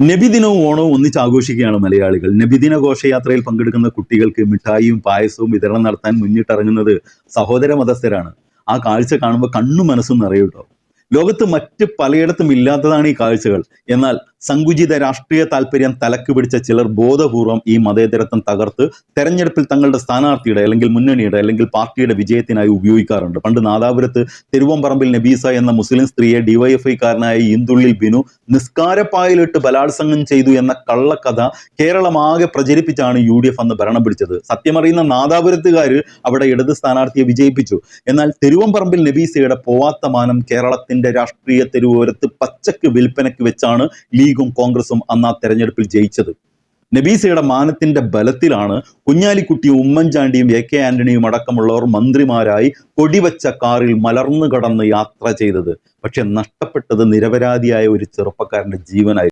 നബിദിനവും ഓണവും ഒന്നിച്ച് ആഘോഷിക്കുകയാണ് മലയാളികൾ. നബിദിന ഘോഷയാത്രയിൽ പങ്കെടുക്കുന്ന കുട്ടികൾക്ക് മിഠായിയും പായസവും വിതരണം നടത്താൻ മുന്നിട്ടിറങ്ങുന്നത് സഹോദര മതസ്ഥരാണ്. ആ കാഴ്ച കാണുമ്പോൾ കണ്ണും മനസ്സും നിറയും കേട്ടോ. ലോകത്ത് മറ്റ് പലയിടത്തും ഇല്ലാത്തതാണ് ഈ കാഴ്ചകൾ. എന്നാൽ സങ്കുചിത രാഷ്ട്രീയ താല്പര്യം തലക്ക് പിടിച്ച ചിലർ ബോധപൂർവം ഈ മതേതരത്വം തകർത്ത് തെരഞ്ഞെടുപ്പിൽ തങ്ങളുടെ സ്ഥാനാർത്ഥിയുടെ അല്ലെങ്കിൽ മുന്നണിയുടെ അല്ലെങ്കിൽ പാർട്ടിയുടെ വിജയത്തിനായി ഉപയോഗിക്കാറുണ്ട്. പണ്ട് നാദാപുരത്ത് തിരുവമ്പറമ്പിൽ നബീസ എന്ന മുസ്ലിം സ്ത്രീയെ ഡിവൈഎഫ്ഐക്കാരനായ ഈന്തുള്ളിൽ ബിനു നിസ്കാരപ്പായിലിട്ട് ബലാത്സംഗം ചെയ്തു എന്ന കള്ളക്കഥ കേരളമാകെ പ്രചരിപ്പിച്ചാണ് UDF അന്ന് ഭരണം പിടിച്ചത്. സത്യമറിയുന്ന നാദാപുരത്തുകാർ അവിടെ ഇടത് സ്ഥാനാർത്ഥിയെ വിജയിപ്പിച്ചു. എന്നാൽ തിരുവമ്പറമ്പിൽ നബീസയുടെ പോവാത്ത മാനം കേരളത്തിന്റെ രാഷ്ട്രീയ തെരുവോരത്ത് പച്ചക്ക് വിൽപ്പനയ്ക്ക് വെച്ചാണ് ലീഗും കോൺഗ്രസും അന്ന് ആ തെരഞ്ഞെടുപ്പിൽ ജയിച്ചത്. നബീസയുടെ മാനത്തിന്റെ ബലത്തിലാണ് കുഞ്ഞാലിക്കുട്ടിയും ഉമ്മൻചാണ്ടിയും AK ആന്റണിയും അടക്കമുള്ളവർ മന്ത്രിമാരായി കൊടിവച്ച കാറിൽ മലർന്നു കടന്ന് യാത്ര ചെയ്തത്. പക്ഷെ നഷ്ടപ്പെട്ടത് നിരപരാധിയായ ഒരു ചെറുപ്പക്കാരന്റെ ജീവനായിരുന്നു.